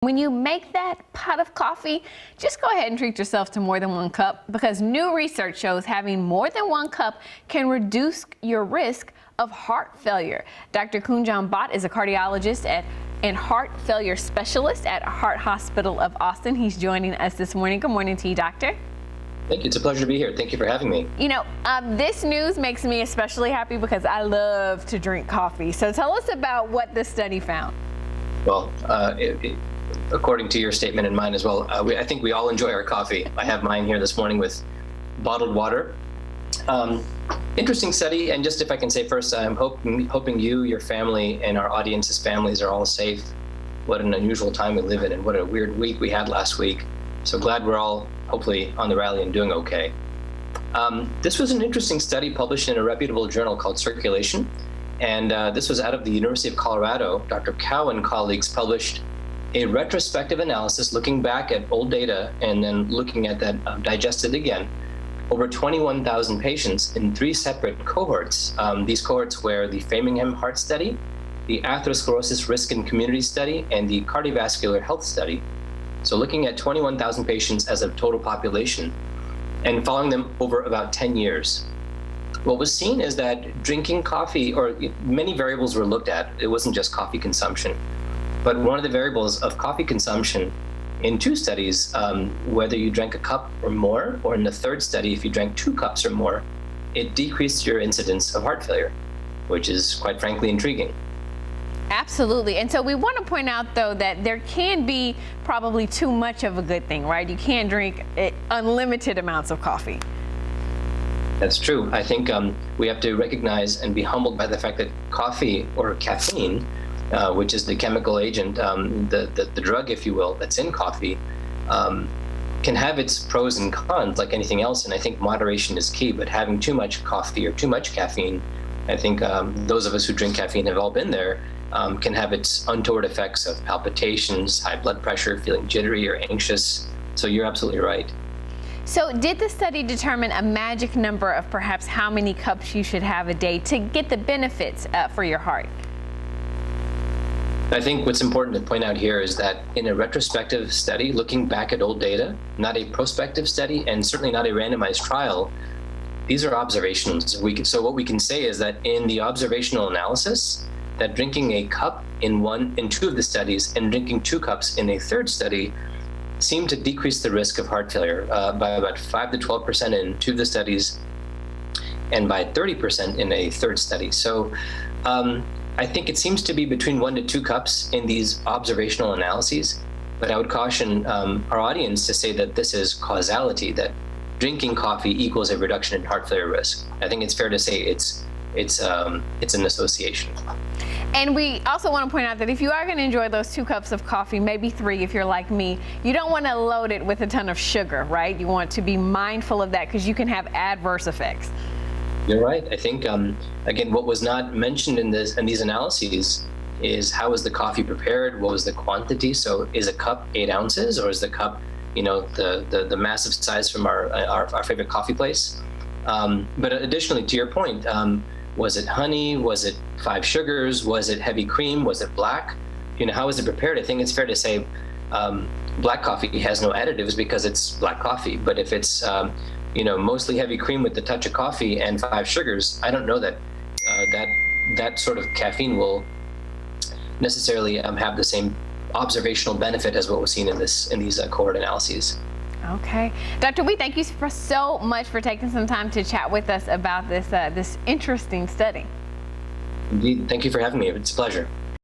When you make that pot of coffee, just go ahead and treat yourself to more than one cup, because new research shows having more than one cup can reduce your risk of heart failure. Dr. Kunjan Bhatt is a cardiologist and heart failure specialist at Heart Hospital of Austin. He's joining us this morning. Good morning to you, doctor. Thank you. It's a pleasure to be here. Thank you for having me. You know, this news makes me especially happy because I love to drink coffee. So tell us about what this study found. Well, according to your statement and mine as well, I think we all enjoy our coffee. I have mine here this morning with bottled water. Interesting study, and just if I can say first, I'm hoping you, your family, and our audience's families are all safe. What an unusual time we live in, and what a weird week we had last week. So glad we're all hopefully on the rally and doing okay. This was an interesting study published in a reputable journal called Circulation, and this was out of the University of Colorado. Dr. Cow and colleagues published a retrospective analysis looking back at old data and then looking at that digested again, over 21,000 patients in 3 separate cohorts. These cohorts were the Framingham Heart Study, the Atherosclerosis Risk and Community Study, and the Cardiovascular Health Study. So looking at 21,000 patients as a total population and following them over about 10 years. What was seen is that drinking coffee, or many variables were looked at. It wasn't just coffee consumption. But one of the variables of coffee consumption in 2 studies, whether you drank a cup or more, or in the 3rd study, if you drank 2 cups or more, it decreased your incidence of heart failure, which is quite frankly intriguing. Absolutely. And so we want to point out, though, that there can be probably too much of a good thing, right? You can't drink unlimited amounts of coffee. That's true. I think we have to recognize and be humbled by the fact that coffee, or caffeine, which is the chemical agent, the drug, if you will, that's in coffee, can have its pros and cons like anything else. And I think moderation is key, but having too much coffee or too much caffeine, I think those of us who drink caffeine have all been there, can have its untoward effects of palpitations, high blood pressure, feeling jittery or anxious. So you're absolutely right. So did the study determine a magic number of perhaps how many cups you should have a day to get the benefits for your heart? I think what's important to point out here is that in a retrospective study, looking back at old data, not a prospective study, and certainly not a randomized trial, these are observations. So what we can say is that in the observational analysis, that drinking a cup in 2 of the studies and drinking 2 cups in a 3rd study seemed to decrease the risk of heart failure by about 5 to 12% in 2 of the studies, and by 30% in a 3rd study. So I think it seems to be between 1 to 2 cups in these observational analyses, but I would caution our audience to say that this is causality, that drinking coffee equals a reduction in heart failure risk. I think it's fair to say it's an association. And we also want to point out that if you are going to enjoy those 2 cups of coffee, maybe 3 if you're like me, you don't want to load it with a ton of sugar, right? You want to be mindful of that because you can have adverse effects. You're right. I think, again, what was not mentioned in these analyses is how was the coffee prepared? What was the quantity? So is a cup 8 ounces, or is the cup, the massive size from our favorite coffee place? But additionally, to your point, was it honey? Was it 5 sugars? Was it heavy cream? Was it black? How is it prepared? I think it's fair to say black coffee has no additives because it's black coffee. But if it's mostly heavy cream with a touch of coffee and 5 sugars, I don't know that that sort of caffeine will necessarily have the same observational benefit as what was seen in these cohort analyses. Okay. Doctor, we thank you so much for taking some time to chat with us about this interesting study. Indeed. Thank you for having me. It's a pleasure.